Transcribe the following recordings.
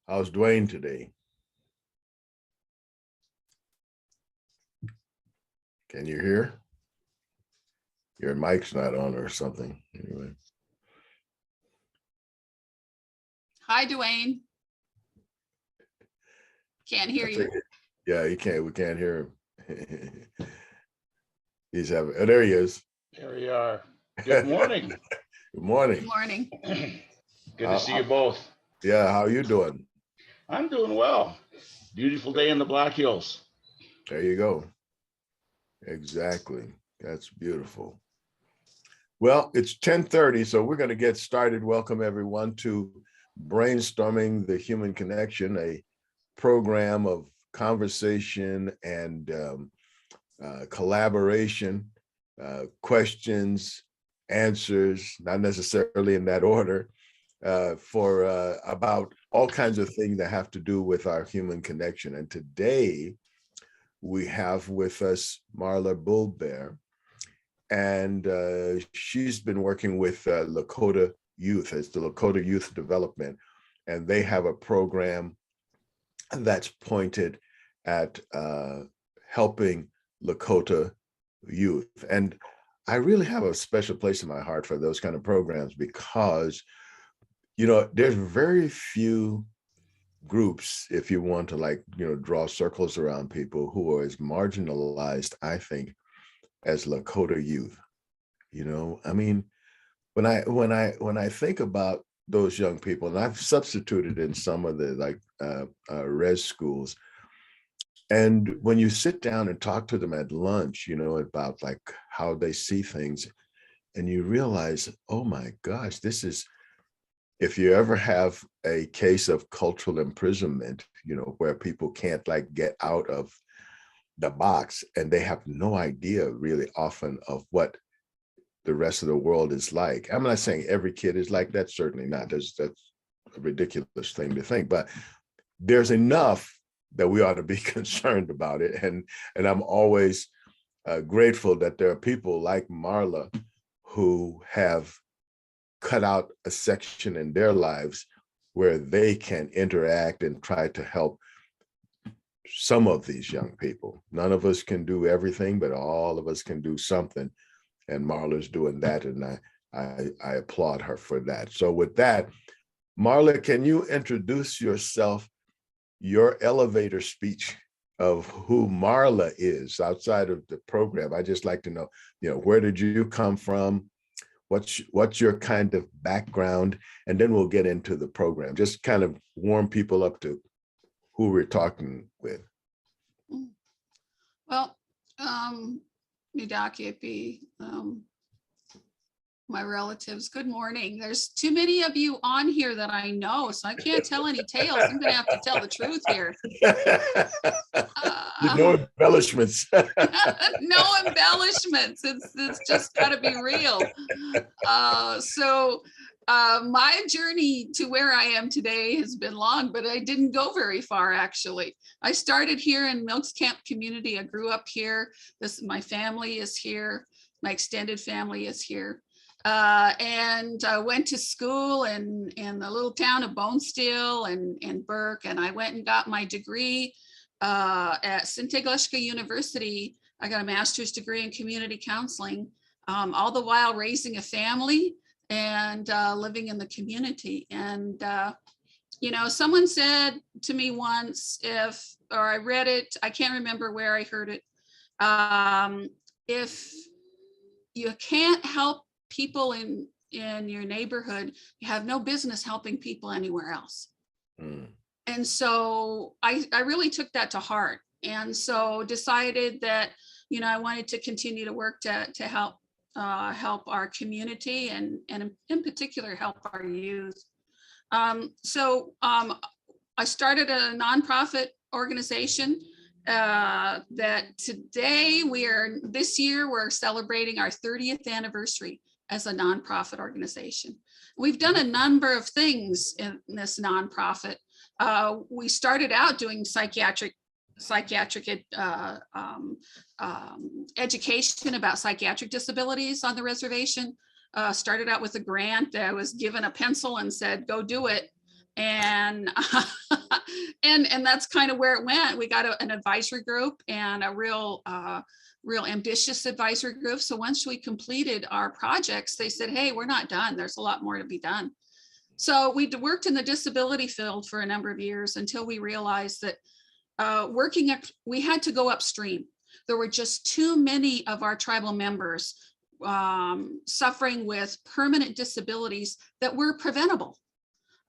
How's Dwayne today? Can you hear? Your mic's not on or something. Anyway. Hi, Dwayne. Can't hear you. Yeah, he can't. We can't hear him. He's having. Oh, there he is. There we are. Good morning. Good morning. Good morning. Good to see you both. Yeah, how are you doing? I'm doing well. Beautiful day in the Black Hills. There you go. Exactly. That's beautiful. Well, it's 10:30, so we're going to get started. Welcome everyone to Brainstorming the Human Connection, a program of conversation and collaboration, questions, answers, not necessarily in that order, for about all kinds of things that have to do with our human connection. And today we have with us Marla Bull Bear, and she's been working with Lakota Youth. It's the Lakota Youth Development, and they have a program that's pointed at helping Lakota youth. And I really have a special place in my heart for those kind of programs because, you know, there's very few groups, if you want to, like, you know, draw circles around people who are as marginalized, I think, as Lakota youth. You know, I mean, when I think about those young people, and I've substituted in some of the res schools, and when you sit down and talk to them at lunch, you know, about like how they see things, and you realize, oh my gosh, this is, if you ever have a case of cultural imprisonment, you know, where people can't like get out of the box and they have no idea really often of what the rest of the world is like. I'm not saying every kid is like that, certainly not. That's a ridiculous thing to think, but there's enough that we ought to be concerned about it. And I'm always grateful that there are people like Marla who have cut out a section in their lives where they can interact and try to help some of these young people. None of us can do everything, but all of us can do something. And Marla's doing that, and I applaud her for that. So with that, Marla, can you introduce yourself, your elevator speech of who Marla is outside of the program? I just like to know, you know, where did you come from? What's your kind of background? And then we'll get into the program. Just kind of warm people up to who we're talking with. Well, Midakepi, my relatives, good morning. There's too many of you on here that I know, so I can't tell any tales. I'm gonna have to tell the truth here. No embellishments. No embellishments. It's just gotta be real. My journey to where I am today has been long, but I didn't go very far, actually. I started here in Milks Camp community. I grew up here. My family is here. My extended family is here. And I went to school in the little town of Bonesteel and Burke, and I went and got my degree at Sinteglishka University. I got a master's degree in community counseling, all the while raising a family and living in the community. And you know, someone said to me once, or I read it, I can't remember where I heard it, if you can't help people in your neighborhood, you have no business helping people anywhere else. And so I really took that to heart, and so decided that, you know, I wanted to continue to work to help help our community and in particular help our youth. I started a nonprofit organization that this year we're celebrating our 30th anniversary as a nonprofit organization. We've done a number of things in this nonprofit. We started out doing psychiatric education about psychiatric disabilities on the reservation. Started out with a grant. I was given a pencil and said, go do it. And and that's kind of where it went. We got an advisory group and a real ambitious advisory group. So once we completed our projects, they said, hey, we're not done. There's a lot more to be done. So we worked in the disability field for a number of years until we realized that we had to go upstream. There were just too many of our tribal members suffering with permanent disabilities that were preventable.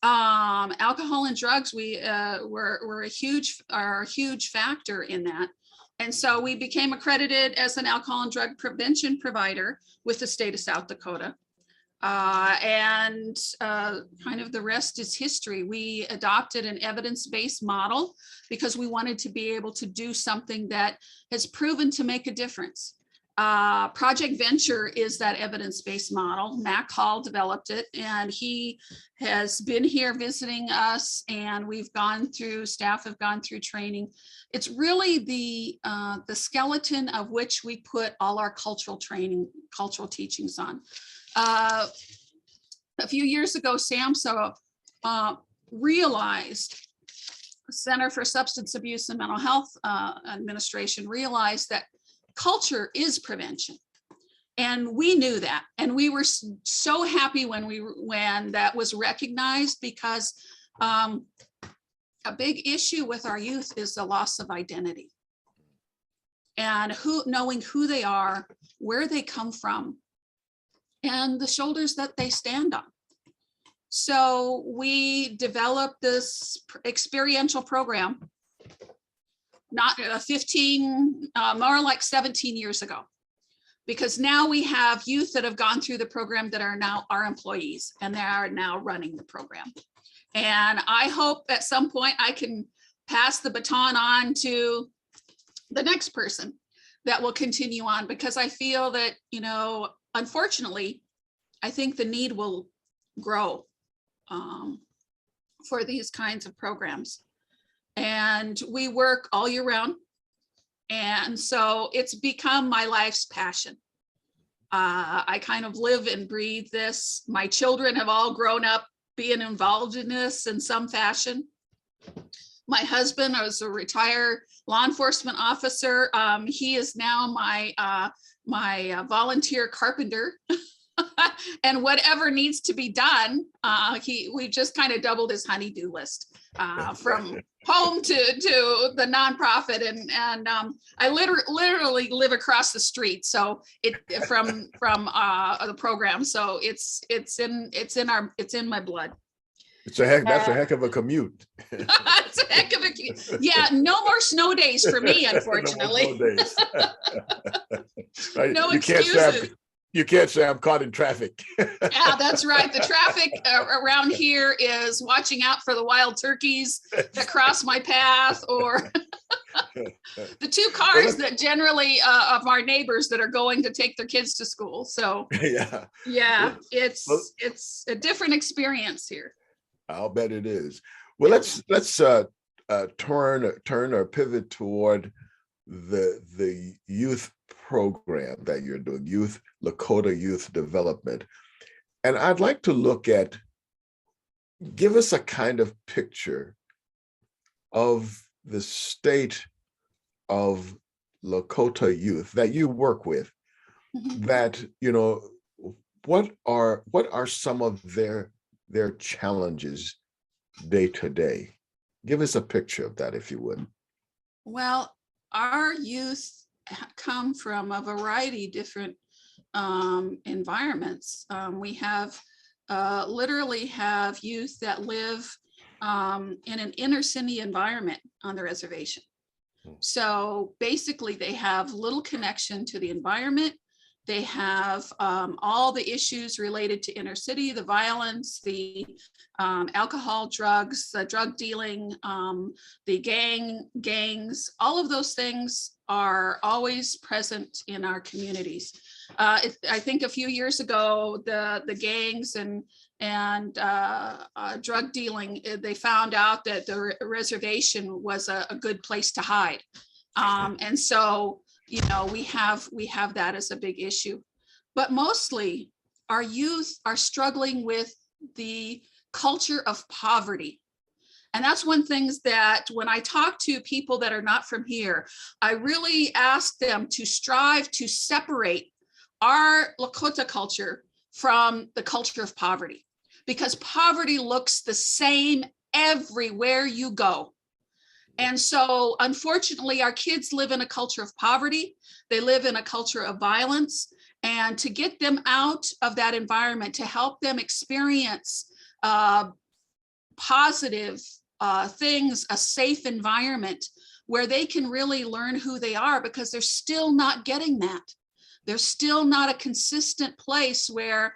Alcohol and drugs were a huge factor in that. And so we became accredited as an alcohol and drug prevention provider with the state of South Dakota. And kind of the rest is history. We adopted an evidence-based model because we wanted to be able to do something that has proven to make a difference. Project Venture is that evidence-based model. Mac Hall developed it, and he has been here visiting us, and staff have gone through training. It's really the skeleton of which we put all our cultural teachings on. A few years ago, SAMHSA realized, Center for Substance Abuse and Mental Health Administration realized that culture is prevention. And we knew that. And we were so happy when that was recognized, because a big issue with our youth is the loss of identity. And knowing who they are, where they come from, and the shoulders that they stand on. So we developed this experiential program, not 15, more like 17 years ago, because now we have youth that have gone through the program that are now our employees, and they are now running the program. And I hope at some point I can pass the baton on to the next person that will continue on, because I feel that, unfortunately, I think the need will grow for these kinds of programs. And we work all year round. And so it's become my life's passion. I kind of live and breathe this. My children have all grown up being involved in this in some fashion. My husband was a retired law enforcement officer. He is now my volunteer carpenter. And whatever needs to be done, we just kind of doubled his honey-do list from home to the nonprofit, and I literally live across the street, so from the program, so it's in my blood. That's a heck of a commute. It's a heck of a commute. Yeah, no more snow days for me, unfortunately. No more snow days. Right? No excuses. You can't say I'm caught in traffic. Yeah, that's right. The traffic around here is watching out for the wild turkeys that cross my path, or the two cars that generally of our neighbors that are going to take their kids to school. So yeah, it's a different experience here. I'll bet it is. Well, let's turn or pivot toward the youth program that you're doing, Lakota Youth Development. And I'd like to give us a kind of picture of the state of Lakota youth that you work with, that, what are some of their challenges day to day? Give us a picture of that, if you would. Well, our youth come from a variety of different environments. We literally have youth that live in an inner city environment on the reservation. So basically they have little connection to the environment, They have all the issues related to inner city, the violence, the alcohol, drugs, the drug dealing, the gangs, all of those things are always present in our communities. I think a few years ago, the gangs and drug dealing, they found out that the reservation was a good place to hide. And so, you know, we have that as a big issue. But mostly our youth are struggling with the culture of poverty. And that's one thing that when I talk to people that are not from here, I really ask them to strive to separate our Lakota culture from the culture of poverty, because poverty looks the same everywhere you go. And so, unfortunately, our kids live in a culture of poverty. They live in a culture of violence. And to get them out of that environment, to help them experience positive things, a safe environment where they can really learn who they are, because they're still not getting that. There's still not a consistent place where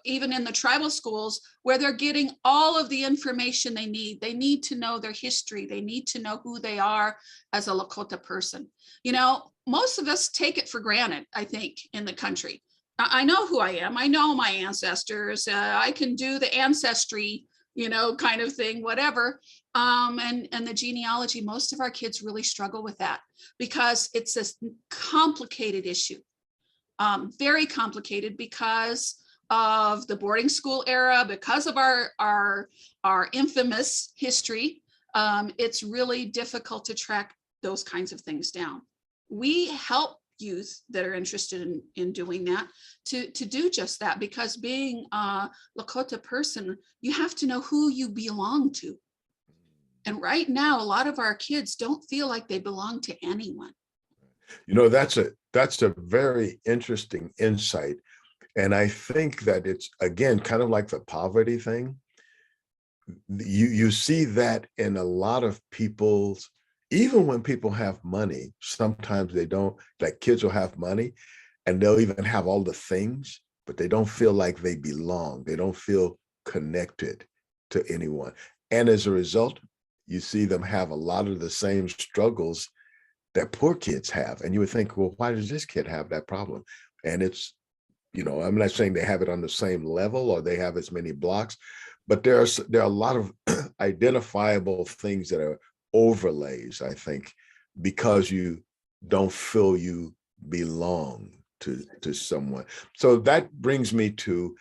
even in the tribal schools, where they're getting all of the information they need. They need to know their history. They need to know who they are as a Lakota person. You know, most of us take it for granted, I think, in the country. I know who I am. I know my ancestors. I can do the ancestry, you know, kind of thing, whatever. And the genealogy, most of our kids really struggle with that because it's a complicated issue. Very complicated because of the boarding school era, because of our infamous history. It's really difficult to track those kinds of things down. We help youth that are interested in doing that to do just that, because being a Lakota person, you have to know who you belong to. And right now, a lot of our kids don't feel like they belong to anyone. You know, that's a very interesting insight. And I think that it's, again, kind of like the poverty thing. You see that in a lot of people's, even when people have money, sometimes they don't, like kids will have money and they'll even have all the things, but they don't feel like they belong. They don't feel connected to anyone. And as a result, you see them have a lot of the same struggles that poor kids have. And you would think, well, why does this kid have that problem? And it's, you know, I'm not saying they have it on the same level or they have as many blocks, but there are a lot of identifiable things that are overlays, I think, because you don't feel you belong to someone. So that brings me to,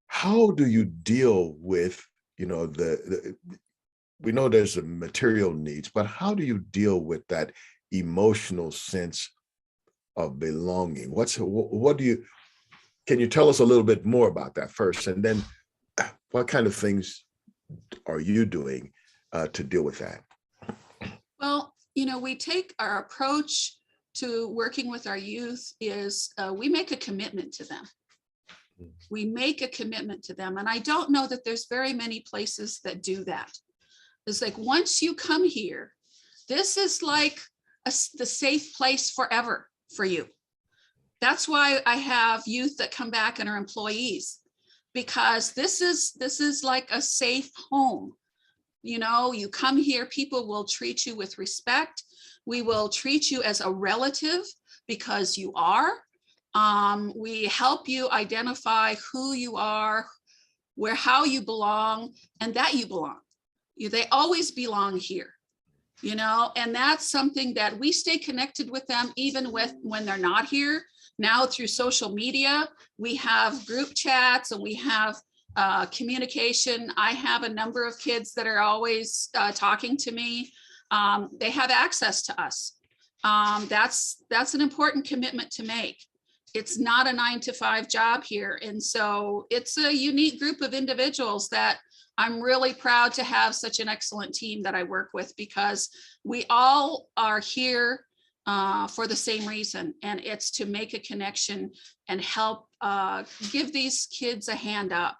how do you deal with, you know, we know there's the material needs, but how do you deal with that emotional sense of belonging? Can you tell us a little bit more about that first? And then what kind of things are you doing to deal with that? Well, you know, we take our approach to working with our youth is we make a commitment to them. We make a commitment to them. And I don't know that there's very many places that do that. It's like, once you come here, this is like the safe place forever for you. That's why I have youth that come back and are employees, because this is like a safe home. You know, you come here, people will treat you with respect. We will treat you as a relative because you are. We help you identify who you are, how you belong, and that you belong. They always belong here, you know, and that's something that we stay connected with them even when they're not here. Now through social media, we have group chats and we have communication. I have a number of kids that are always talking to me. They have access to us. That's an important commitment to make. It's not a 9-to-5 job here. And so it's a unique group of individuals that I'm really proud to have such an excellent team that I work with, because we all are here for the same reason. And it's to make a connection and help give these kids a hand up,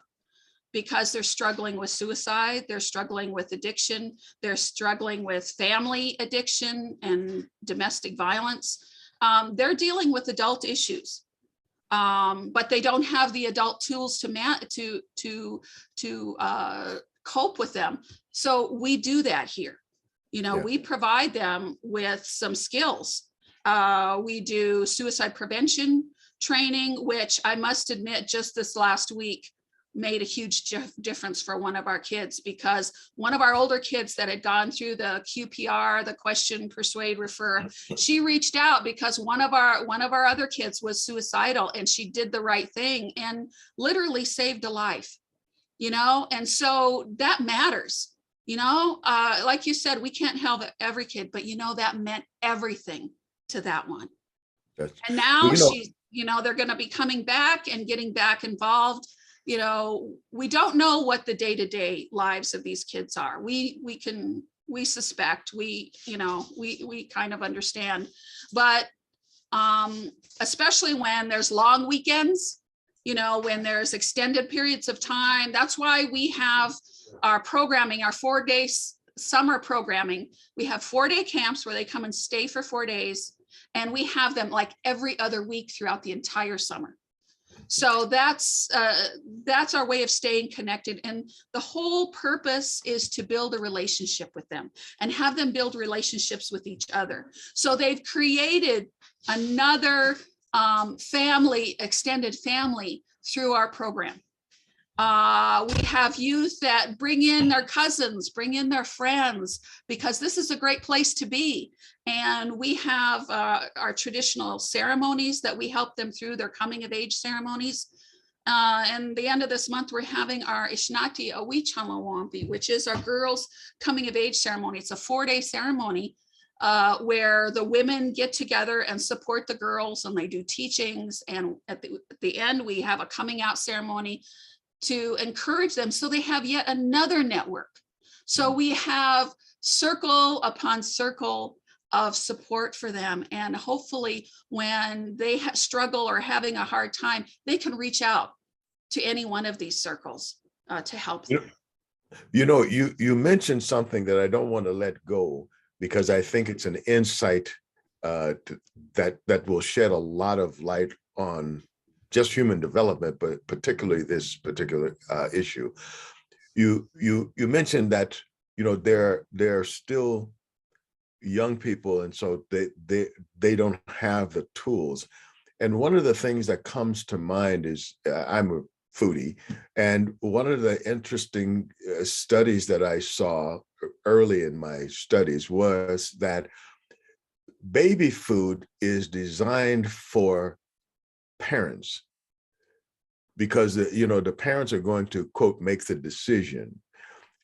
because they're struggling with suicide, they're struggling with addiction, they're struggling with family addiction and domestic violence. they're dealing with adult issues, but they don't have the adult tools to cope with them. So we do that here. We provide them with some skills. We do suicide prevention training, which I must admit, just this last week made a huge difference for one of our kids, because one of our older kids that had gone through the QPR, the question, persuade, refer, she reached out because one of our other kids was suicidal, and she did the right thing and literally saved a life, and so that matters. Like you said, we can't help every kid, but that meant everything to that one. And now she's, they're going to be coming back and getting back involved. We don't know what the day-to-day lives of these kids are. We suspect, we kind of understand, but especially when there's long weekends, when there's extended periods of time. That's why we have our programming, our 4-day summer programming. We have 4-day camps where they come and stay for 4 days, and we have them like every other week throughout the entire summer. So that's our way of staying connected. And the whole purpose is to build a relationship with them and have them build relationships with each other. So they've created another family, extended family through our program. We have youth that bring in their cousins, bring in their friends, because this is a great place to be. And we have our traditional ceremonies that we help them through, their coming of age ceremonies. And the end of this month, we're having our Ishnati Awichalawampi, which is our girls' coming of age ceremony. It's a 4-day ceremony where the women get together and support the girls, and they do teachings. And at the end, we have a coming out ceremony to encourage them, so they have yet another network. So we have circle upon circle of support for them, and hopefully when they struggle or having a hard time, they can reach out to any one of these circles to help them. You mentioned something that I don't want to let go, because I think it's an insight that will shed a lot of light on just human development, but particularly this particular issue. You mentioned that they're still young people, and so they don't have the tools. And one of the things that comes to mind is I'm a foodie, and one of the interesting studies that I saw early in my studies was that baby food is designed for parents, because the parents are going to, quote, make the decision.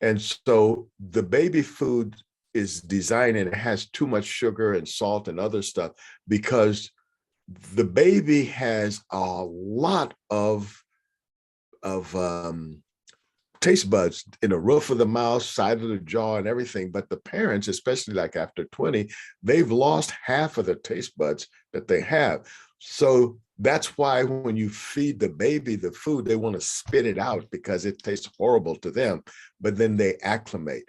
And so the baby food is designed, and it has too much sugar and salt and other stuff, because the baby has a lot of taste buds in the roof of the mouth, side of the jaw, and everything. But the parents, especially like after 20, they've lost half of the taste buds that they have. So that's why when you feed the baby the food, they want to spit it out because it tastes horrible to them, but then they acclimate.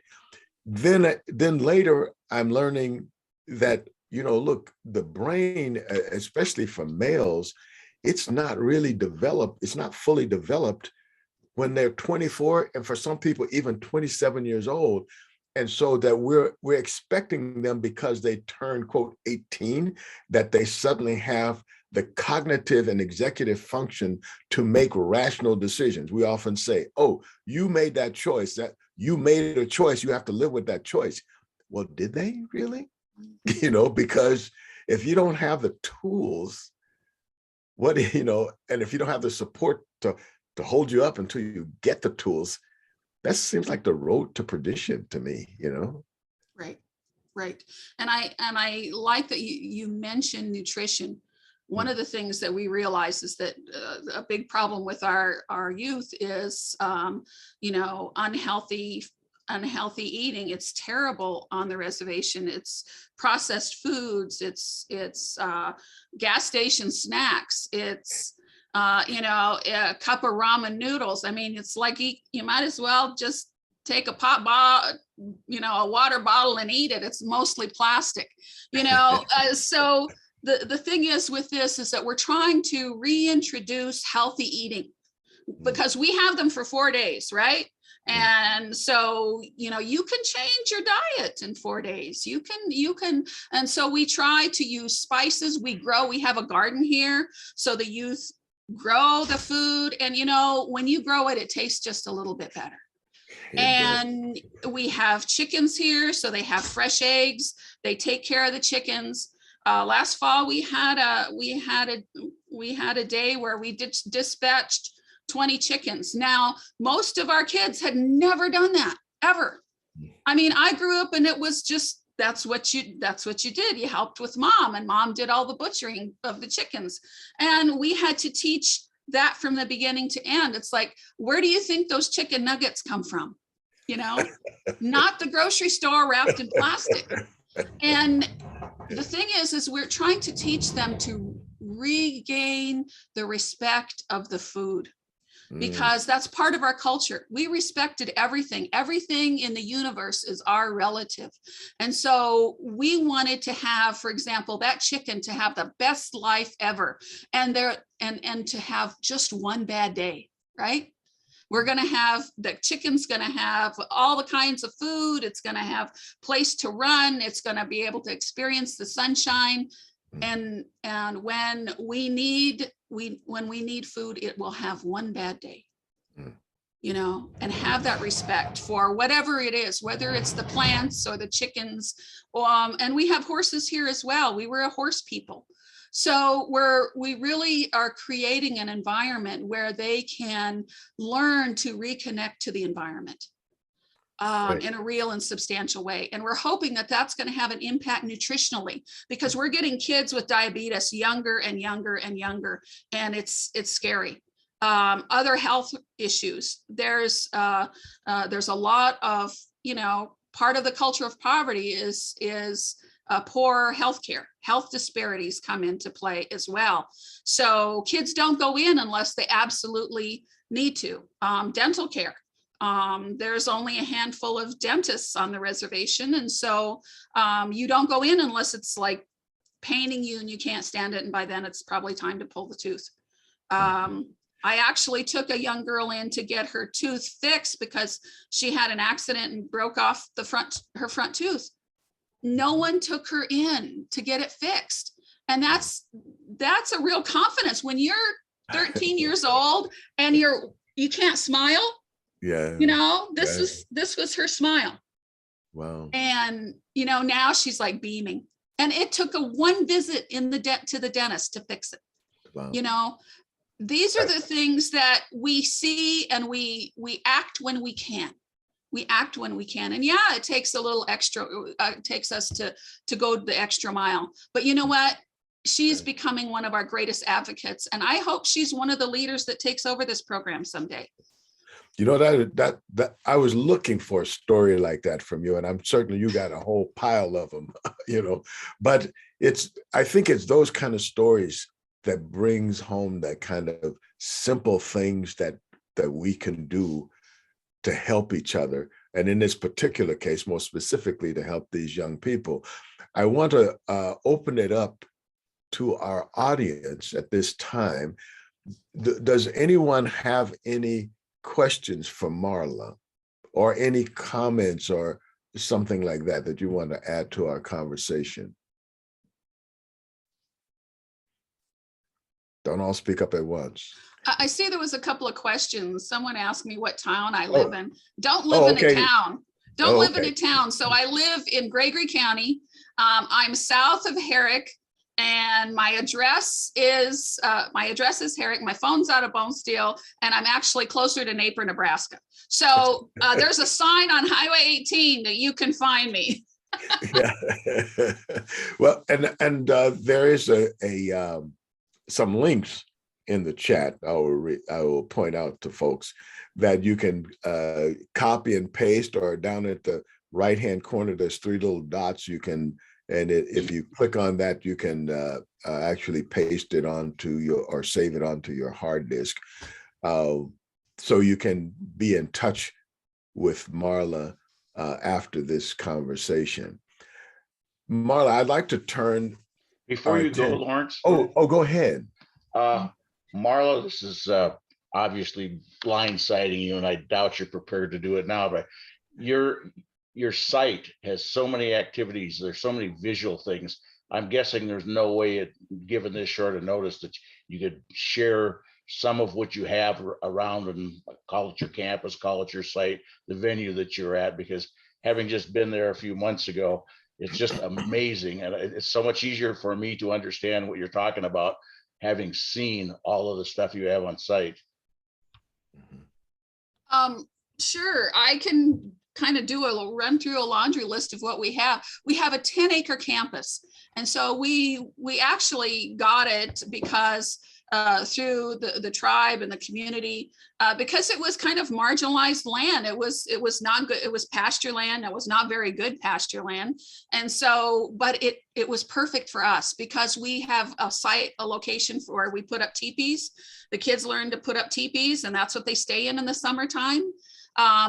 Then later I'm learning that, look, the brain, especially for males, it's not really developed. It's not fully developed when they're 24, and for some people even 27 years old. And so that we're expecting them, because they turn, quote, 18, that they suddenly have the cognitive and executive function to make rational decisions. We often say, oh, you made that choice, that you made a choice, you have to live with that choice. Well, did they really? Because if you don't have the tools, and if you don't have the support to hold you up until you get the tools, that seems like the road to perdition to me, Right. And I like that you mentioned nutrition. One of the things that we realize is that a big problem with our youth is, unhealthy eating. It's terrible on the reservation. It's processed foods. It's gas station snacks. It's a cup of ramen noodles. I mean, it's like you might as well just take a a water bottle and eat it. It's mostly plastic, so the thing is with this is that we're trying to reintroduce healthy eating because we have them for 4 days, right? And so, you know, you can change your diet in 4 days. You can, and so we try to use spices. We have a garden here. So the youth grow the food, and, you know, when you grow it, it tastes just a little bit better. And we have chickens here, so they have fresh eggs. They take care of the chickens. Last fall, we had a day where we dispatched 20 chickens. Now, most of our kids had never done that ever. I mean, I grew up and it was just, that's what you did. You helped with mom, and mom did all the butchering of the chickens. And we had to teach that from the beginning to end. It's like, where do you think those chicken nuggets come from? You know, not the grocery store wrapped in plastic. And the thing is we're trying to teach them to regain the respect of the food, because that's part of our culture. We respected everything. Everything in the universe is our relative. And so we wanted to have, for example, that chicken to have the best life ever, and to have just one bad day, right? We're going to have, the chicken's going to have all the kinds of food. It's going to have place to run. It's going to be able to experience the sunshine. And when we need food, it will have one bad day, you know, and have that respect for whatever it is, whether it's the plants or the chickens. And we have horses here as well. We were a horse people. So we really are creating an environment where they can learn to reconnect to the environment in a real and substantial way. And we're hoping that that's going to have an impact nutritionally, because we're getting kids with diabetes younger and younger and younger, and it's scary. Other health issues. There's a lot of, you know, part of the culture of poverty is poor healthcare. Health disparities come into play as well. So kids don't go in unless they absolutely need to. Dental care. There's only a handful of dentists on the reservation. And so you don't go in unless it's like paining you and you can't stand it. And by then it's probably time to pull the tooth. I actually took a young girl in to get her tooth fixed because she had an accident and broke off her front tooth. No one took her in to get it fixed. And that's a real confidence when you're 13 years old and you can't smile. Yeah. You know, this was her smile. Wow. And, you know, now she's like beaming, and it took one visit to the dentist to fix it. Wow. You know, these are the things that we see, and we act when we can. We act when we can. And yeah, it takes a little extra, it takes us to go the extra mile. But you know what? She's becoming one of our greatest advocates. And I hope she's one of the leaders that takes over this program someday. You know, that I was looking for a story like that from you, and I'm certain you got a whole pile of them, you know, but I think it's those kind of stories that brings home that kind of simple things that we can do to help each other. And in this particular case, more specifically, to help these young people. I want to open it up to our audience at this time. Does anyone have any questions for Marla, or any comments or something like that you want to add to our conversation? Don't all speak up at once. I see there was a couple of questions. Someone asked me what town I live in. Don't live in a town. Don't live in a town. So I live in Gregory County. I'm south of Herrick, and my address is Herrick. My phone's out of Bone Steel, and I'm actually closer to Napier, Nebraska. So there's a sign on Highway 18 that you can find me. Yeah. Well, and there is some links in the chat. I will point out to folks that you can copy and paste, or down at the right-hand corner, there's 3 little dots. You can, if you click on that, you can actually paste it onto or save it onto your hard disk. So you can be in touch with Marla after this conversation. Marla, I'd like to turn Before you go, 10. Lawrence, Oh, go ahead. Marla, this is obviously blindsiding you, and I doubt you're prepared to do it now, but your site has so many activities. There's so many visual things. I'm guessing there's no way, given this short a notice, that you could share some of what you have around and call it your campus, call it your site, the venue that you're at, because having just been there a few months ago, it's just amazing. And it's so much easier for me to understand what you're talking about, having seen all of the stuff you have on site. Sure, I can kind of do a run through a laundry list of what we have. We have a 10-acre campus. And so we actually got it because through the tribe and the community, because it was kind of marginalized land. It was not good. It was pasture land. It was not very good pasture land. And so, but it was perfect for us because we have a site, a location where we put up teepees. The kids learn to put up teepees, and that's what they stay in the summertime.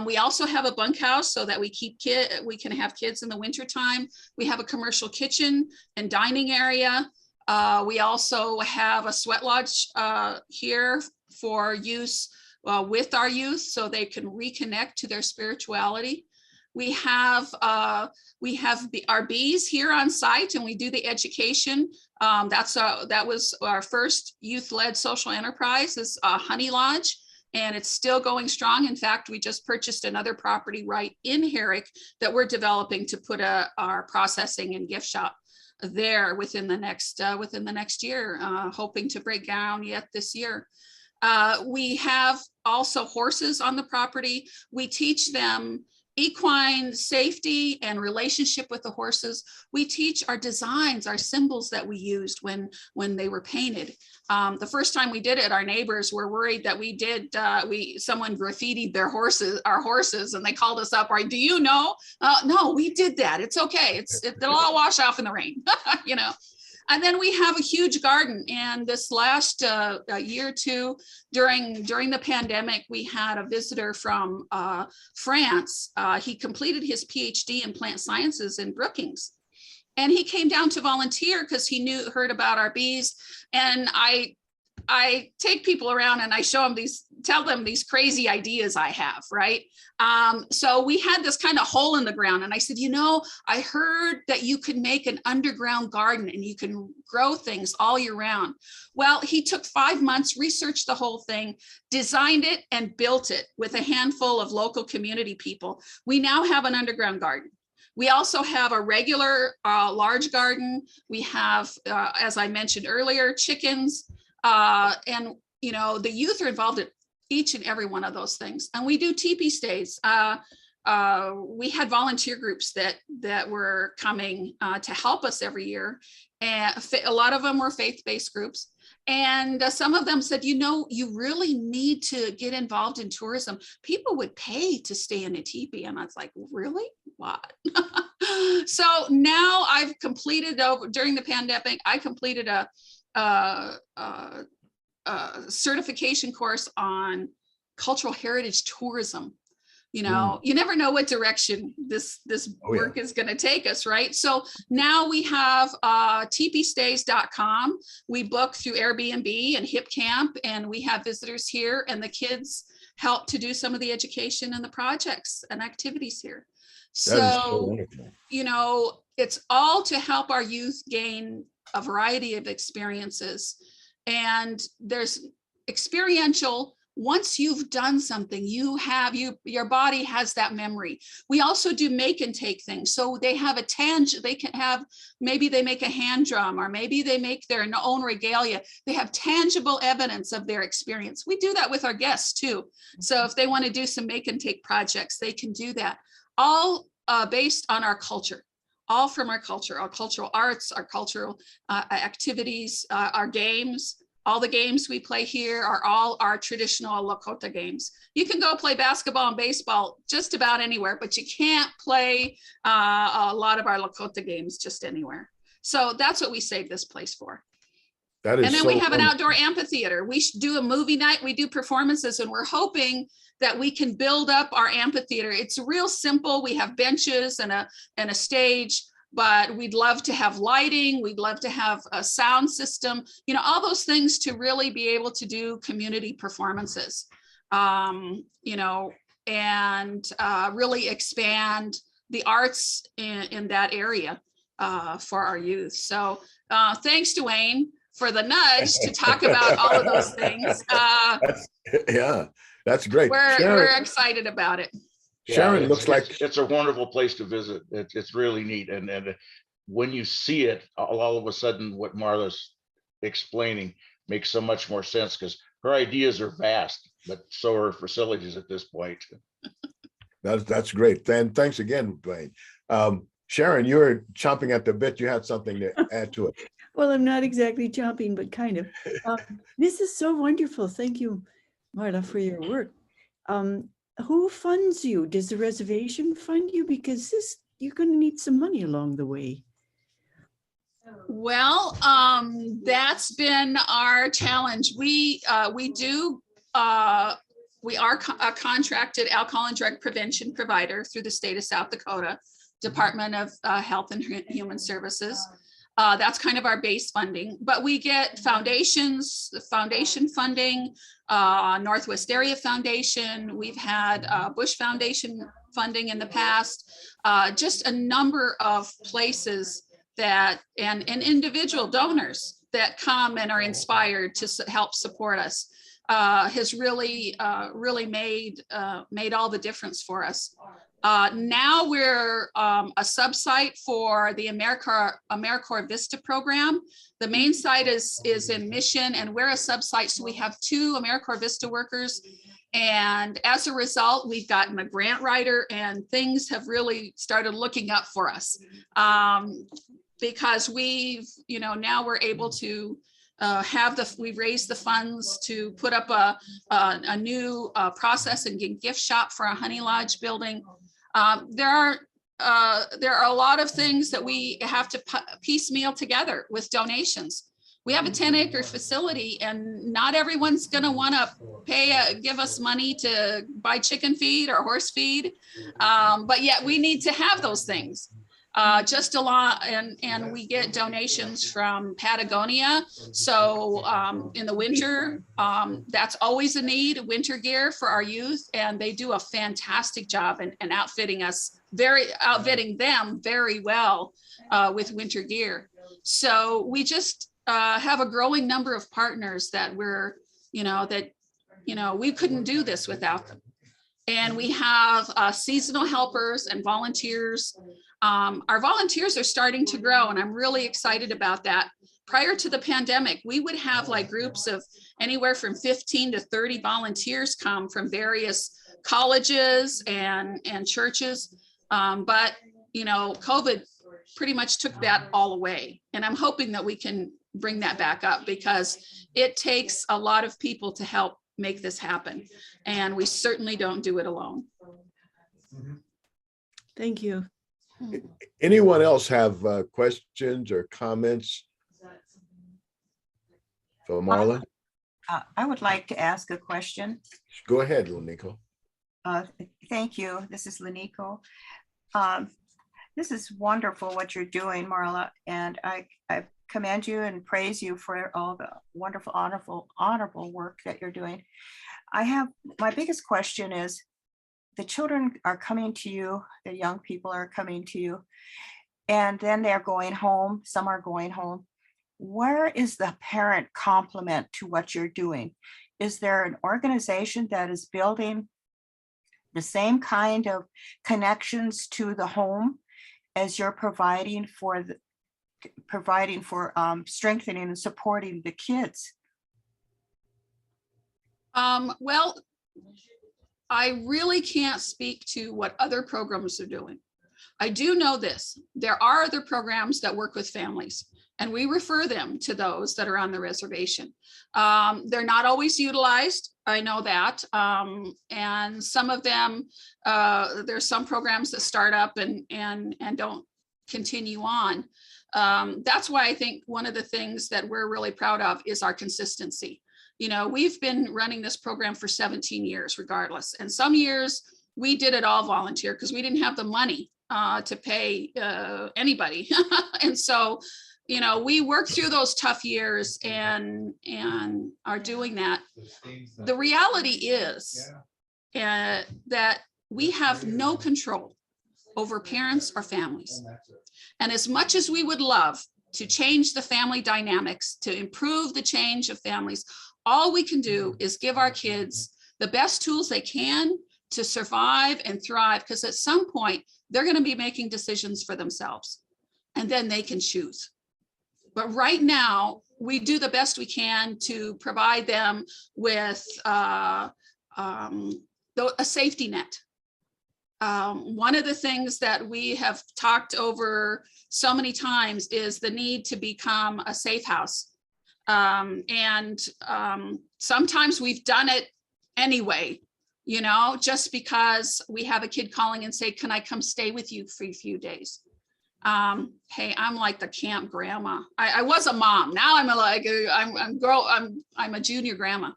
We also have a bunkhouse so that we can have kids in the wintertime. We have a commercial kitchen and dining area. We also have a sweat lodge here for use with our youth so they can reconnect to their spirituality. We have our bees here on site, and we do the education. That was our first youth-led social enterprise, is Honey Lodge. And it's still going strong. In fact, we just purchased another property right in Herrick that we're developing to put our processing and gift shop there within the next year, hoping to break ground yet this year. We have also horses on the property. We teach them equine safety and relationship with the horses. We teach our designs, our symbols that we used when they were painted. The first time we did it, our neighbors were worried that someone graffitied our horses, and they called us up. Right? Do you know? No, we did that. It's okay. It'll all wash off in the rain, you know. And then we have a huge garden. And this last year or two, during the pandemic, we had a visitor from France. He completed his PhD in plant sciences in Brookings. And he came down to volunteer because he heard about our bees. And I take people around and I tell them these crazy ideas I have, right? So we had this kind of hole in the ground, and I said, I heard that you could make an underground garden and you can grow things all year round. Well, he took 5 months, researched the whole thing, designed it, and built it with a handful of local community people. We now have an underground garden. We also have a regular large garden. We have, as I mentioned earlier, chickens. And the youth are involved in each and every one of those things. And we do teepee stays. We had volunteer groups that were coming to help us every year. And a lot of them were faith-based groups. And some of them said, you really need to get involved in tourism. People would pay to stay in a teepee. And I was like, really? What? So now I've completed, during the pandemic, I completed a certification course on cultural heritage tourism. You never know what direction this work is going to take us, right? So now we have teepeestays.com. We book through Airbnb and Hip Camp, and we have visitors here, and the kids help to do some of the education and the projects and activities here. So it's all to help our youth gain a variety of experiences. And there's experiential. Once you've done something, your body has that memory. We also do make and take things. So they have maybe they make a hand drum, or maybe they make their own regalia. They have tangible evidence of their experience. We do that with our guests too. So if they want to do some make and take projects, they can do that. All based on our culture. All from our culture, our cultural arts, our cultural activities, our games. All the games we play here are all our traditional Lakota games. You can go play basketball and baseball just about anywhere, but you can't play a lot of our Lakota games just anywhere. So that's what we save this place for. That is and then so we have an wonderful. outdoor amphitheater. We do a movie night, we do performances, and we're hoping that we can build up our amphitheater. It's real simple. We have benches and a stage. but we'd love to have lighting. We'd love to have a sound system, you know, all those things to really be able to do community performances, you know, and really expand the arts in that area for our youth. So thanks, Dwayne, for the nudge to talk about all of those things. Yeah, that's great. We're excited about it. Sharon, Yeah, looks like it's a wonderful place to visit. It's really neat. And when you see it, all of a sudden what Marla's explaining makes so much more sense, because her ideas are vast, but so are facilities at this point. that's great. And thanks again, Dwayne. Sharon, you were chomping at the bit. You had something to add to it. Well, I'm not exactly chomping, but kind of. This is so wonderful. Thank you, Marla, for your work. Who funds you? Does the reservation fund you? Because you're going to need some money along the way. Well, that's been our challenge. We are a contracted alcohol and drug prevention provider through the state of South Dakota Department of Health and Human Services. That's kind of our base funding, but we get foundations, the foundation funding, Northwest Area Foundation. We've had Bush Foundation funding in the past, just a number of places that, and individual donors that come and are inspired to help support us, has really made all the difference for us. Now we're a sub-site for the AmeriCorps Vista program. The main site is in Mission, and we're a sub-site, so we have 2 AmeriCorps Vista workers. And as a result, we've gotten a grant writer, and things have really started looking up for us, because we've, you know, now we're able to we've raised the funds to put up a new process and gift shop for a Honey Lodge building. There are a lot of things that we have to piecemeal together with donations. We have a 10-acre facility, and not everyone's going to want to give us money to buy chicken feed or horse feed, but yet we need to have those things. Just a lot, and we get donations from Patagonia. So in the winter, that's always a need, winter gear for our youth, and they do a fantastic job and outfitting them very well with winter gear. So we just have a growing number of partners that we couldn't do this without them. And we have seasonal helpers and volunteers. Our volunteers are starting to grow, and I'm really excited about that. Prior to the pandemic, we would have like groups of anywhere from 15 to 30 volunteers come from various colleges and churches. But, you know, COVID pretty much took that all away. And I'm hoping that we can bring that back up, because it takes a lot of people to help make this happen. And we certainly don't do it alone. Thank you. Anyone else have questions or comments for Marla? I would like to ask a question. Go ahead, Lenico. Thank you. This is Lenico. This is wonderful what you're doing, Marla, and I commend you and praise you for all the wonderful, honorable work that you're doing. My biggest question is, the children are coming to you, the young people are coming to you, and then they're going home. Some are going home. Where is the parent complement to what you're doing? Is there an organization that is building the same kind of connections to the home as you're providing for strengthening and supporting the kids? Well, I really can't speak to what other programs are doing. I do know this: there are other programs that work with families, and we refer them to those that are on the reservation. They're not always utilized, I know that. And some of them, there's some programs that start up and don't continue on. That's why I think one of the things that we're really proud of is our consistency. You know, we've been running this program for 17 years regardless. And some years we did it all volunteer because we didn't have the money to pay anybody. And so, we work through those tough years and are doing that. The reality is that we have no control over parents or families. And as much as we would love to change the family dynamics, to improve the change of families, all we can do is give our kids the best tools they can to survive and thrive, because at some point they're going to be making decisions for themselves and then they can choose. But right now, we do the best we can to provide them with a safety net. One of the things that we have talked over so many times is the need to become a safe house. Sometimes we've done it anyway, just because we have a kid calling and say, can I come stay with you for a few days? Hey, I'm like the camp grandma. I was a mom. Now I'm a junior grandma.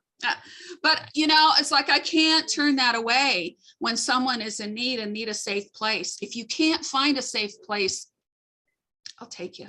But it's like I can't turn that away when someone is in need and need a safe place. If you can't find a safe place, I'll take you.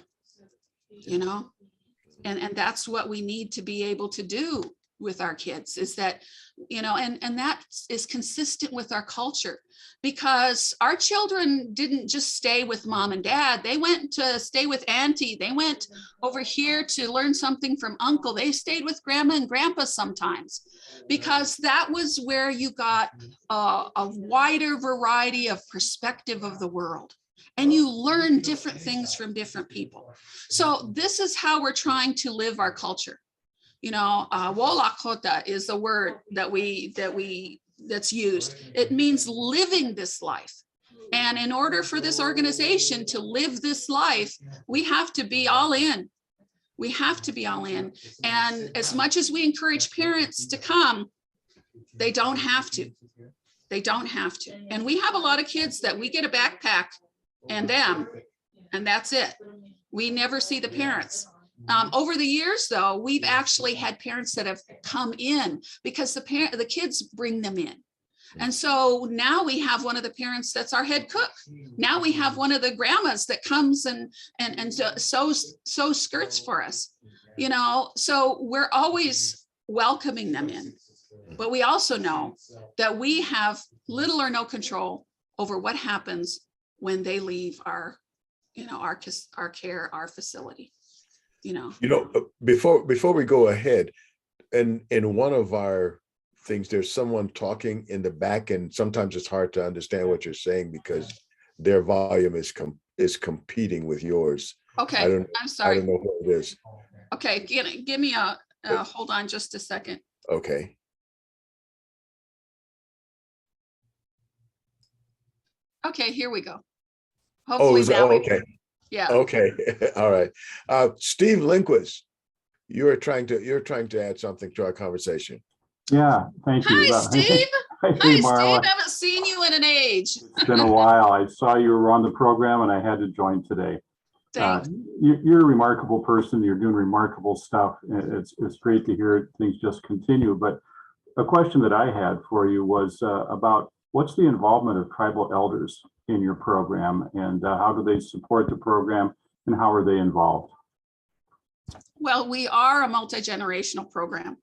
And that's what we need to be able to do with our kids, is that, and that is consistent with our culture, because our children didn't just stay with mom and dad. They went to stay with auntie. They went over here to learn something from uncle. They stayed with grandma and grandpa sometimes, because that was where you got a wider variety of perspective of the world. And you learn different things from different people. So this is how we're trying to live our culture. Lakota is the word that's used. It means living this life. And in order for this organization to live this life, we have to be all in. We have to be all in. And as much as we encourage parents to come, they don't have to. They don't have to. And we have a lot of kids that we get a backpack and that's it. We never see the parents. Over the years, though, we've actually had parents that have come in because the kids bring them in. And so now we have one of the parents that's our head cook. Now we have one of the grandmas that comes and sews skirts for us. So we're always welcoming them in. But we also know that we have little or no control over what happens when they leave our care, our facility. Before we go ahead, and in one of our things, there's someone talking in the back, and sometimes it's hard to understand what you're saying because their volume is competing with yours. Okay, I'm sorry. I don't know what it is. Okay, give me a hold on just a second. Okay. Okay, here we go. Hopefully okay. Yeah. Okay. All right. Steve Lindquist, you're trying to add something to our conversation. Yeah, thank you. Hi, Steve. Hey, Hi, Marla. Steve. I haven't seen you in an age. It's been a while. I saw you were on the program and I had to join today. Thanks. You're a remarkable person. You're doing remarkable stuff. It's great to hear things just continue. But a question that I had for you was about what's the involvement of tribal elders in your program, and how do they support the program, and how are they involved? Well, we are a multi-generational program.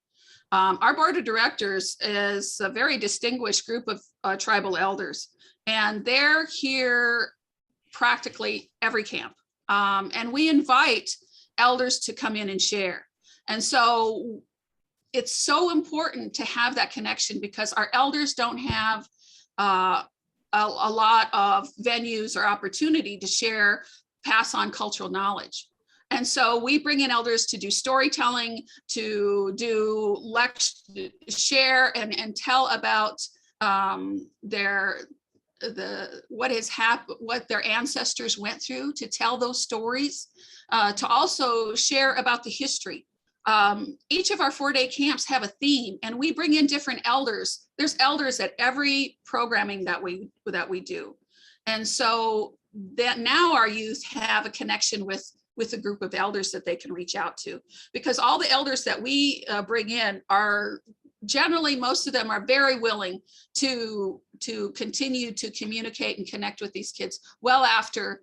Our board of directors is a very distinguished group of tribal elders, and they're here practically every camp. And we invite elders to come in and share. And so it's so important to have that connection, because our elders don't have a lot of venues or opportunity to share, pass on cultural knowledge. And so we bring in elders to do storytelling, to do share and tell about what their ancestors went through, to tell those stories, to also share about the history. Each of our 4-day camps have a theme, and we bring in different elders. There's elders at every programming that we do. And so that now our youth have a connection with a group of elders that they can reach out to, because all the elders that we bring in are generally, most of them are very willing to continue to communicate and connect with these kids well after,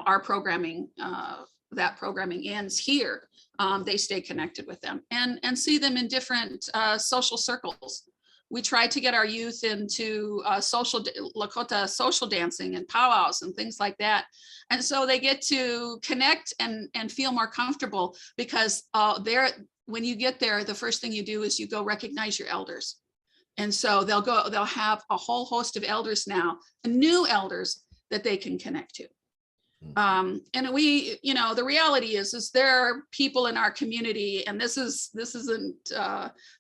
our programming, that programming ends here. They stay connected with them and see them in different social circles. We try to get our youth into Lakota social dancing and powwows and things like that. And so they get to connect and feel more comfortable, because when you get there, the first thing you do is you go recognize your elders. And so they'll have a whole host of elders now, and new elders that they can connect to. And we, the reality is there are people in our community, and this isn't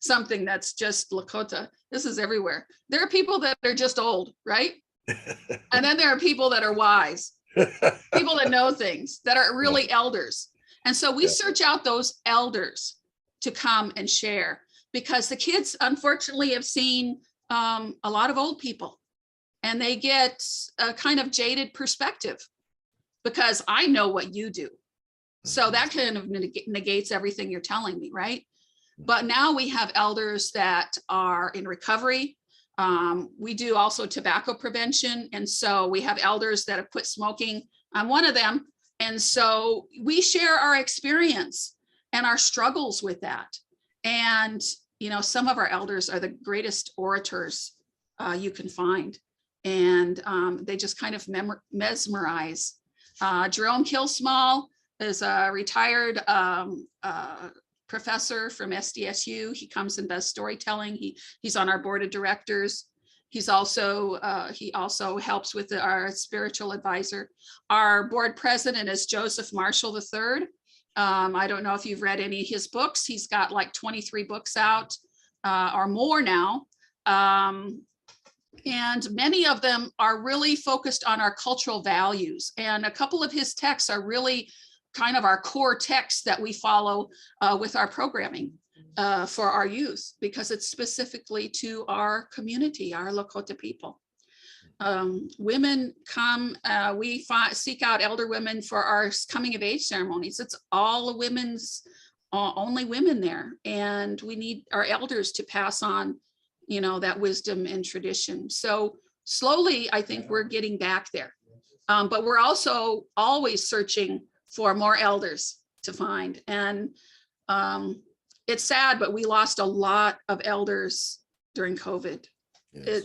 something that's just Lakota. This is everywhere. There are people that are just old, right? And then there are people that are wise, people that know things, that are really elders. And so we search out those elders to come and share, because the kids unfortunately have seen a lot of old people, and they get a kind of jaded perspective, because I know what you do. So that kind of negates everything you're telling me, right? But now we have elders that are in recovery. We do also tobacco prevention. And so we have elders that have quit smoking. I'm one of them. And so we share our experience and our struggles with that. And, some of our elders are the greatest orators you can find. And they just kind of mesmerize. Jerome Kilsmall is a retired professor from SDSU. He comes and does storytelling. He's on our board of directors. He also helps with our spiritual advisor. Our board president is Joseph Marshall III. I don't know if you've read any of his books. He's got like 23 books out or more now. And many of them are really focused on our cultural values. And a couple of his texts are really kind of our core texts that we follow with our programming for our youth, because it's specifically to our community, our Lakota people. Women come, we seek out elder women for our coming of age ceremonies. It's all women's, only women there. And we need our elders to pass on that wisdom and tradition. So slowly, I think we're getting back there. But we're also always searching for more elders to find. And it's sad, but we lost a lot of elders during COVID. Yes.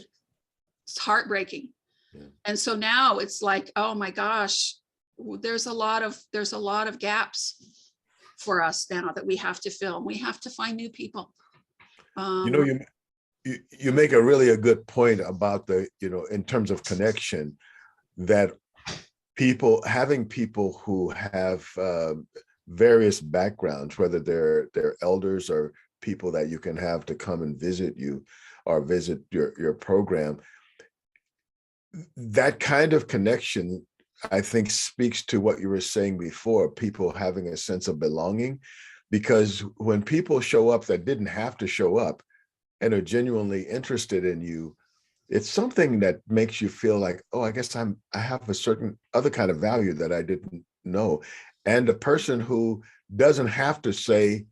It's heartbreaking. Yeah. And so now it's like, oh my gosh, there's a lot of gaps for us now that we have to fill. We have to find new people. You make a good point about in terms of connection, that having people who have various backgrounds, whether they're elders or people that you can have to come and visit you or visit your program, that kind of connection, I think, speaks to what you were saying before, people having a sense of belonging. Because when people show up that didn't have to show up and are genuinely interested in you, it's something that makes you feel like, oh, I guess I have a certain other kind of value that I didn't know. And a person who doesn't have to say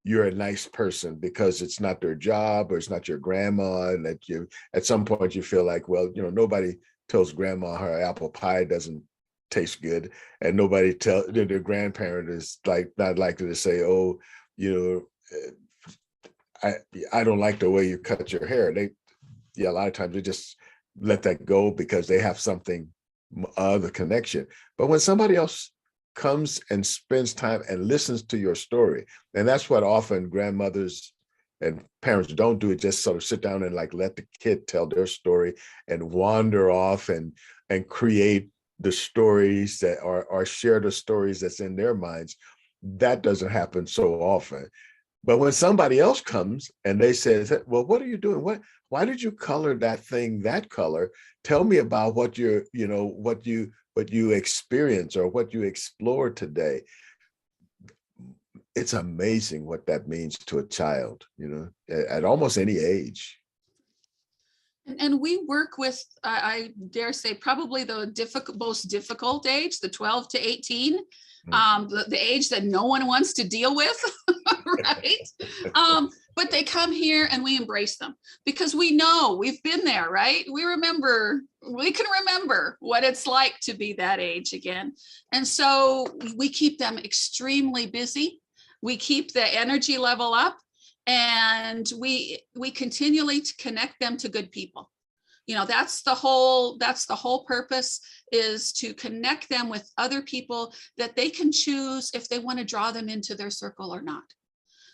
you're a nice person because it's not their job or it's not your grandma, and that you, at some point you feel like, well, nobody tells grandma her apple pie doesn't taste good, and nobody tells their grandparent is not likely to say, oh, I don't like the way you cut your hair. A lot of times they just let that go because they have something other connection. But when somebody else comes and spends time and listens to your story, and that's what often grandmothers and parents don't do, just sort of sit down and let the kid tell their story and wander off and create the stories that or share the stories that's in their minds. That doesn't happen so often. But when somebody else comes and they say, well, what are you doing? Why did you color that thing that color? Tell me about what you experience or what you explore today. It's amazing what that means to a child, at almost any age. And we work with, I dare say, probably the most difficult age, the 12 to 18. the age that no one wants to deal with, right? But they come here and we embrace them because we know we've been there, right? We can remember what it's like to be that age again. And so we keep them extremely busy. We keep the energy level up, and we continually connect them to good people. You know, that's the whole purpose, is to connect them with other people that they can choose if they want to draw them into their circle or not.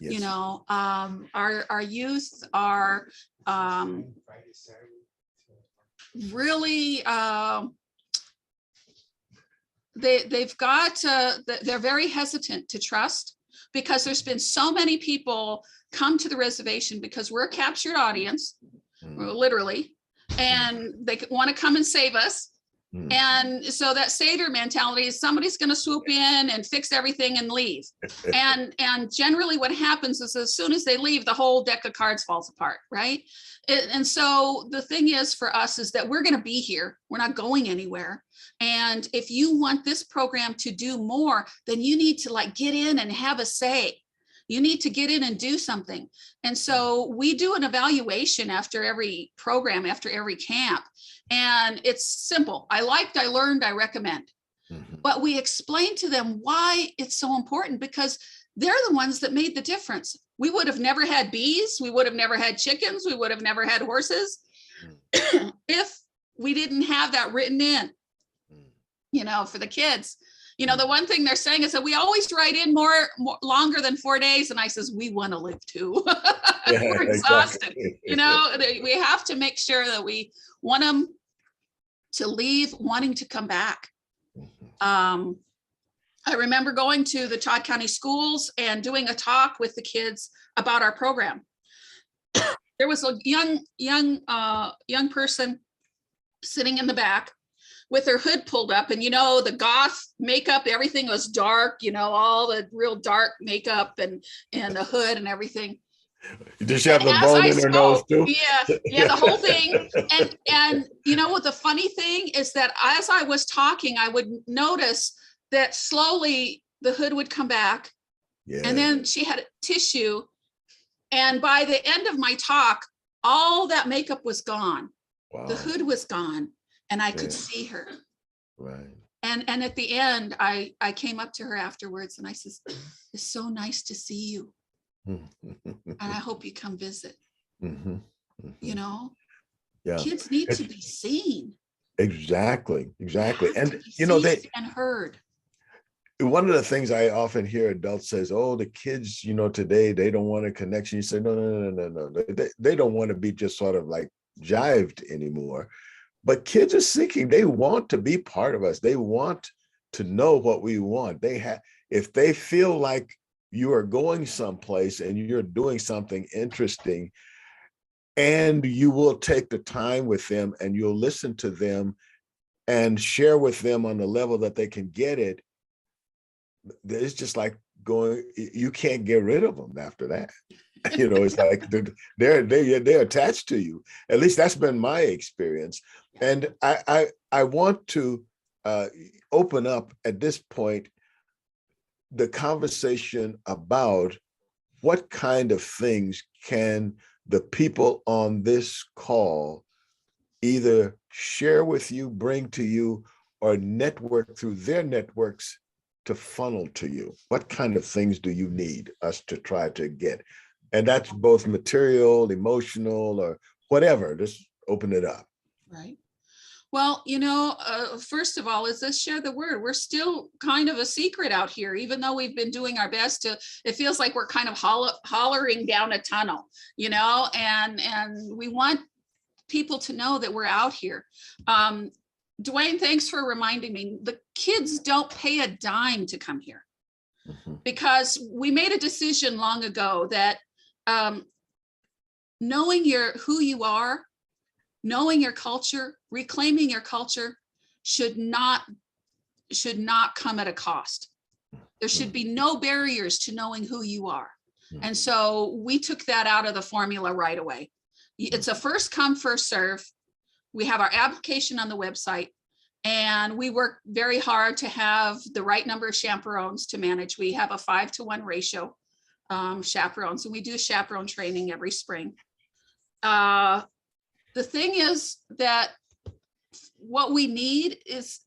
Yes. You know, our youth are really, they're very hesitant to trust, because there's been so many people come to the reservation because we're a captured audience, literally, and they want to come and save us. And so that savior mentality is somebody's going to swoop in and fix everything and leave. And generally what happens is, as soon as they leave, the whole deck of cards falls apart, right? And so the thing is for us is that we're going to be here. We're not going anywhere. And if you want this program to do more, then you need to like get in and have a say. You need to get in and do something. And so we do an evaluation after every program, after every camp. And it's simple. I liked, I learned, I recommend. But we explain to them why it's so important, because they're the ones that made the difference. We would have never had bees. We would have never had chickens. We would have never had horses if we didn't have that written in, you know, for the kids. You know, the one thing they're saying is that we always write in more longer than 4 days. And I says, we want to live too. Yeah, we're exhausted. Exactly. You know, we have to make sure that we want them to leave wanting to come back. I remember going to the Todd County schools and doing a talk with the kids about our program. There was a young person sitting in the back with her hood pulled up, and you know, the goth makeup, everything was dark, you know, all the real dark makeup and the hood and everything. Did she have the bone in her nose too? Yeah, the whole thing. And you know what the funny thing is, that as I was talking, I would notice that slowly the hood would come back. Yeah. And then she had tissue. And by the end of my talk, all that makeup was gone. Wow. The hood was gone. And I could see her. Right. And at the end, I came up to her afterwards and I says, it's so nice to see you. And I hope you come visit. You know, yeah. Kids need to be seen. Exactly. And you know, they and heard. One of the things I often hear adults says, oh, the kids, you know, today, they don't want a connection. You say, no. They don't want to be just sort of like jived anymore. But kids are seeking, they want to be part of us. They want to know what we want. If they feel like you are going someplace and you're doing something interesting, and you will take the time with them and you'll listen to them and share with them on the level that they can get it, it's just like you can't get rid of them after that. You know, it's like they're attached to you. At least that's been my experience. And I want to open up at this point the conversation about what kind of things can the people on this call either share with you, bring to you, or network through their networks to funnel to you. What kind of things do you need us to try to get? And that's both material, emotional, or whatever. Just open it up. Right. Well, you know, first of all, is let's share the word. We're still kind of a secret out here, even though we've been doing our best to, it feels like we're kind of hollering down a tunnel, you know, and we want people to know that we're out here. Dwayne, thanks for reminding me. The kids don't pay a dime to come here, because we made a decision long ago that knowing who you are, knowing your culture, reclaiming your culture should not come at a cost. There should be no barriers to knowing who you are. And so we took that out of the formula right away. It's a first come, first serve. We have our application on the website. And we work very hard to have the right number of chaperones to manage. We have a 5-to-1 ratio chaperones, and we do chaperone training every spring. The thing is that what we need is,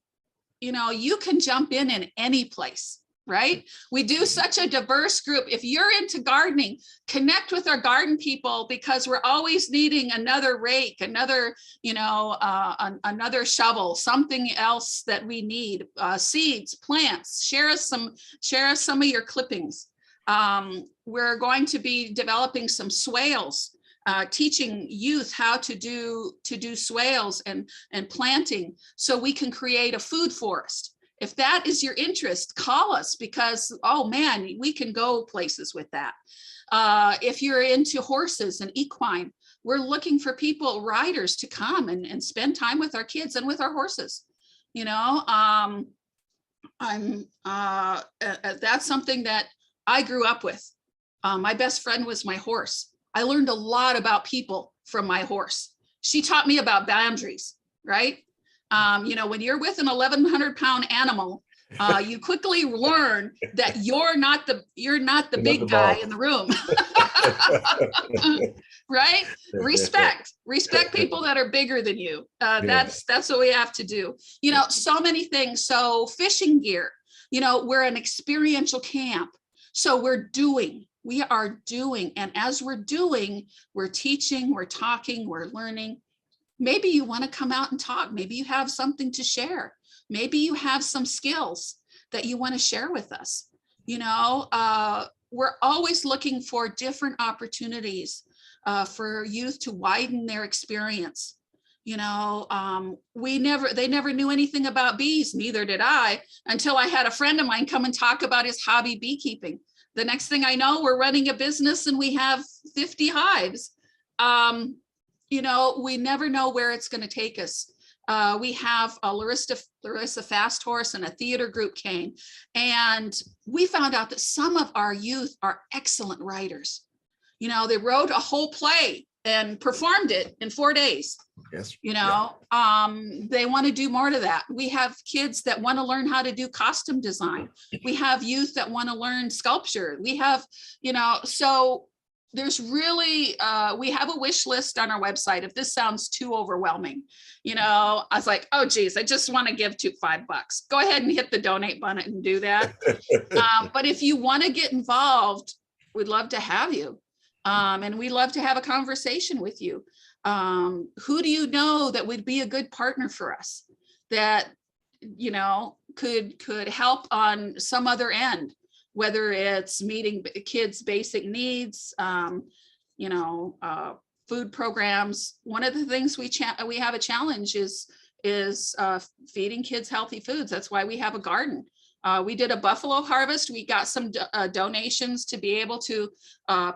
you can jump in any place, right? We do such a diverse group. If you're into gardening, connect with our garden people, because we're always needing another rake, another, another shovel, something else that we need, seeds, plants. Share us some of your clippings. We're going to be developing some swales, teaching youth how to do swales and planting, so we can create a food forest. If that is your interest, call us, because, oh man, we can go places with that. If you're into horses and equine, we're looking for riders to come and spend time with our kids and with our horses. That's something that I grew up with. My best friend was my horse. I learned a lot about people from my horse. She taught me about boundaries, right? When you're with an 1,100-pound animal, you quickly learn that you're not the big guy in the room. Right? Respect people that are bigger than you. That's what we have to do. So many things. So fishing gear, we're an experiential camp. So we are doing. And as we're doing, we're teaching, we're talking, we're learning. Maybe you want to come out and talk. Maybe you have something to share. Maybe you have some skills that you want to share with us. We're always looking for different opportunities for youth to widen their experience. They never knew anything about bees, neither did I, until I had a friend of mine come and talk about his hobby beekeeping. The next thing I know, we're running a business and we have 50 hives. We never know where it's going to take us. We have a Larissa Fast Horse and a theater group came, and we found out that some of our youth are excellent writers. They wrote a whole play and performed it in 4 days. Yes. They want to do more to that. We have kids that want to learn how to do costume design. We have youth that want to learn sculpture. We have, so there's really, we have a wish list on our website. If this sounds too overwhelming, I was like, oh geez, I just want to give $5. Go ahead and hit the donate button and do that. But if you want to get involved, we'd love to have you. And we'd love to have a conversation with you. Who do you know that would be a good partner for us, that, could help on some other end, whether it's meeting kids' basic needs, food programs. One of the things we have a challenge is feeding kids healthy foods. That's why we have a garden. We did a buffalo harvest. We got some donations to be able to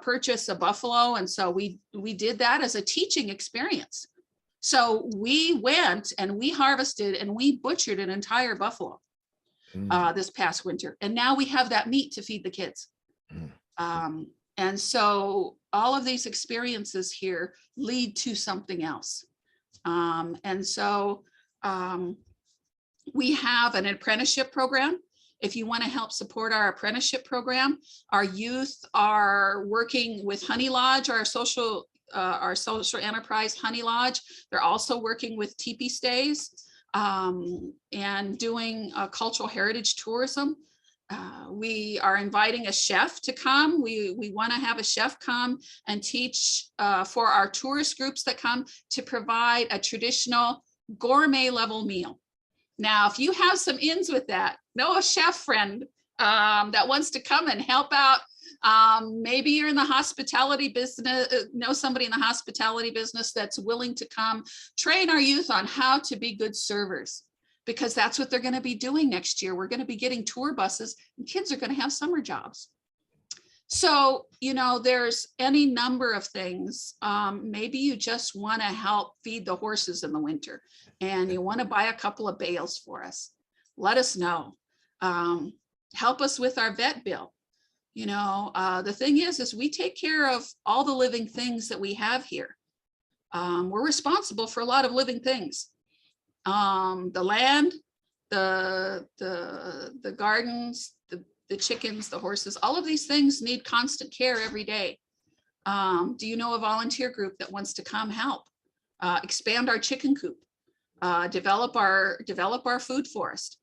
purchase a buffalo. And so we did that as a teaching experience. So we went and we harvested and we butchered an entire buffalo this past winter. And now we have that meat to feed the kids. And so all of these experiences here lead to something else. And so we have an apprenticeship program. If you want to help support our apprenticeship program, our youth are working with Honey Lodge, our social enterprise Honey Lodge. They're also working with teepee stays and doing cultural heritage tourism. We are inviting a chef to come. We want to have a chef come and teach for our tourist groups that come, to provide a traditional gourmet level meal. Now, if you have some ins with that, know a chef friend that wants to come and help out. Maybe you're in the hospitality business, know somebody in the hospitality business that's willing to come train our youth on how to be good servers, because that's what they're going to be doing next year. We're going to be getting tour buses and kids are going to have summer jobs. So, there's any number of things. Maybe you just want to help feed the horses in the winter and you want to buy a couple of bales for us. Let us know. Help us with our vet bill. The thing is we take care of all the living things that we have here. We're responsible for a lot of living things. the land, the gardens, the chickens, the horses, all of these things need constant care every day. Do you know a volunteer group that wants to come help? Expand our chicken coop, develop our food forest,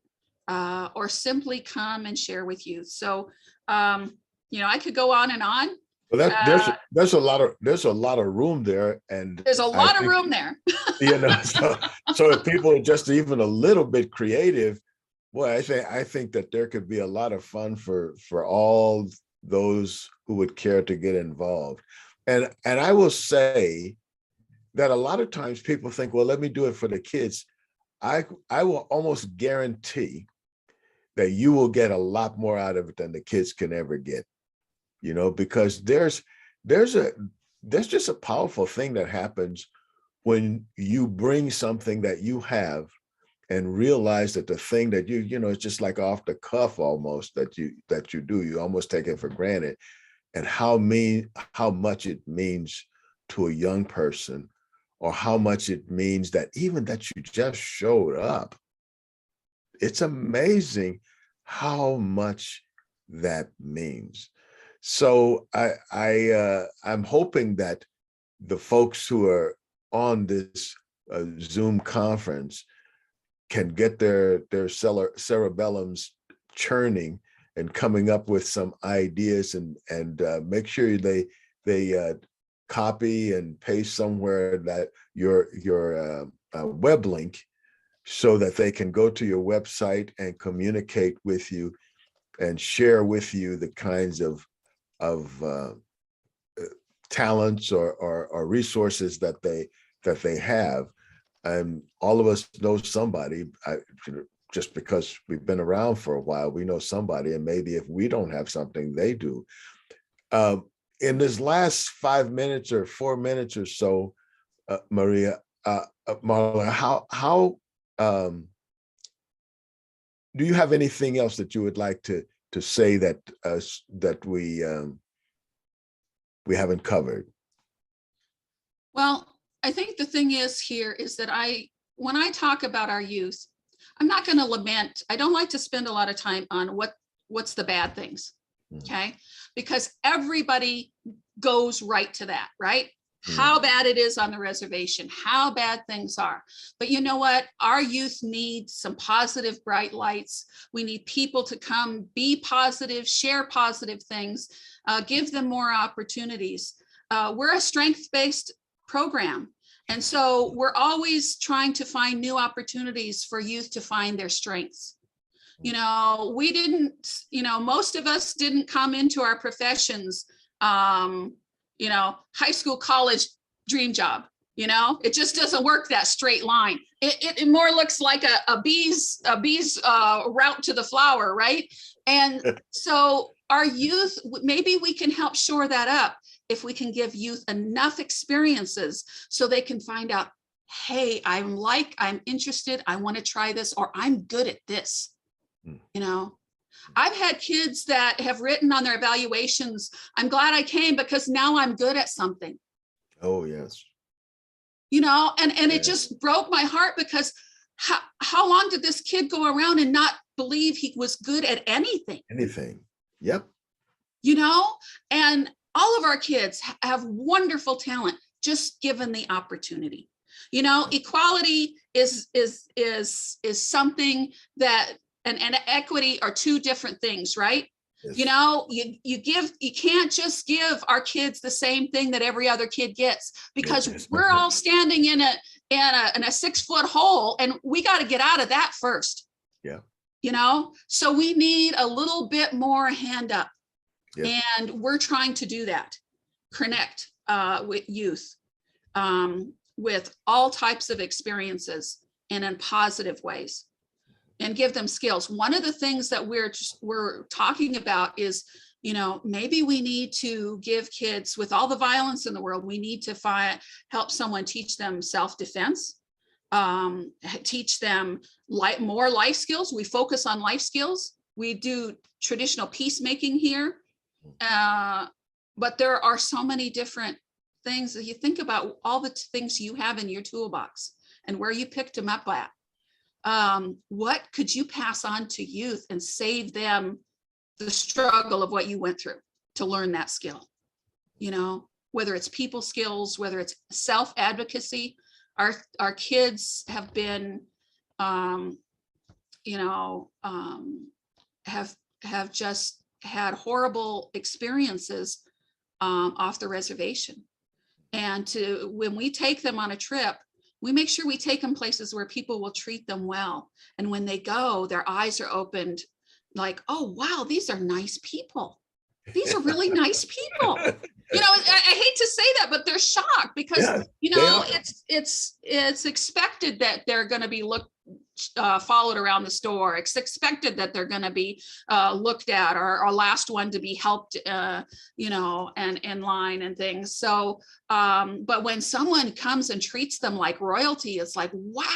or simply come and share with you. So, I could go on and on. Well, there's a lot of room there, and There's a lot of room there. So if people are just even a little bit creative, boy, I think that there could be a lot of fun for all those who would care to get involved. And I will say that a lot of times people think, well, let me do it for the kids. I will almost guarantee that you will get a lot more out of it than the kids can ever get, because there's just a powerful thing that happens when you bring something that you have and realize that the thing that it's just like off the cuff almost that you do, you almost take it for granted, and how much it means to a young person, or how much it means that even that you just showed up. It's amazing how much that means. So I'm hoping that the folks who are on this Zoom conference can get their cerebellums churning and coming up with some ideas, and make sure they copy and paste somewhere that your web link, so that they can go to your website and communicate with you and share with you the kinds of talents or resources that they have. And all of us know somebody. Just because we've been around for a while, we know somebody, and maybe if we don't have something, they do. In this last 5 minutes or 4 minutes or so, Marla, how do you have anything else that you would like to say that we haven't covered? Well, I think the thing is that when I talk about our youth, I'm not going to lament. I don't like to spend a lot of time on what's the bad things, okay? Because everybody goes right to that, right? How bad it is on the reservation, how bad things are. But you know what? Our youth need some positive, bright lights. We need people to come, be positive, share positive things, give them more opportunities. We're a strength-based program. And so we're always trying to find new opportunities for youth to find their strengths. We didn't, most of us didn't come into our professions, high school, college, dream job. It just doesn't work that straight line. It more looks like a bee's route to the flower, right? And so our youth, maybe we can help shore that up if we can give youth enough experiences so they can find out, hey, I'm interested, I want to try this, or I'm good at this. I've had kids that have written on their evaluations, I'm glad I came because now I'm good at something. Oh, yes. And it just broke my heart, because how long did this kid go around and not believe he was good at anything? Yep. And all of our kids have wonderful talent, just given the opportunity. Equality is something that, and equity are two different things, right? Yes. You can't just give our kids the same thing that every other kid gets, because we're all standing in a 6-foot hole, and we got to get out of that first. Yeah. So we need a little bit more hand up. Yes. And we're trying to do that, connect with youth, with all types of experiences and in positive ways, and give them skills. One of the things that we're talking about is, maybe we need to give kids, with all the violence in the world, we need to help someone teach them self-defense, teach them more life skills. We focus on life skills. We do traditional peacemaking here. But there are so many different things that you think about, all the things you have in your toolbox and where you picked them up at. what could you pass on to youth and save them the struggle of what you went through to learn that skill? You know, whether it's people skills, whether it's self-advocacy. Our kids have been, you know, have just had horrible experiences off the reservation. And when we take them on a trip, we make sure we take them places where people will treat them well. And when they go, their eyes are opened like, oh, wow, these are nice people. These are really nice people. You know, I hate to say that, but they're shocked because, Yeah, you know, it's expected that they're going to be followed around the store. It's expected that they're going to be looked at, or last one to be helped, you know, and in line and things. So, but when someone comes and treats them like royalty, it's like, wow.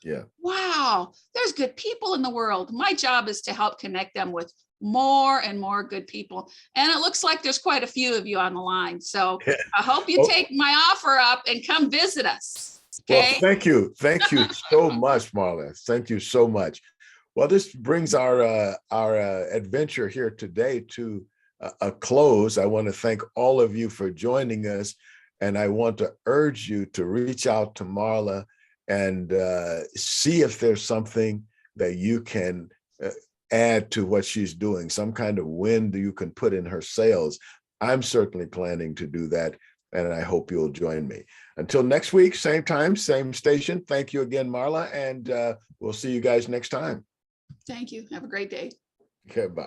Yeah. Wow, there's good people in the world. My job is to help connect them with more and more good people. And it looks like there's quite a few of you on the line. So I hope you take my offer up and come visit us. Okay. Well, thank you. Thank you so much, Marla. Thank you so much. Well, this brings our adventure here today to a close. I want to thank all of you for joining us. And I want to urge you to reach out to Marla and see if there's something that you can add to what she's doing, some kind of wind you can put in her sails. I'm certainly planning to do that, and I hope you'll join me. Until next week, same time, same station. Thank you again, Marla, and we'll see you guys next time. Thank you. Have a great day. Okay, bye.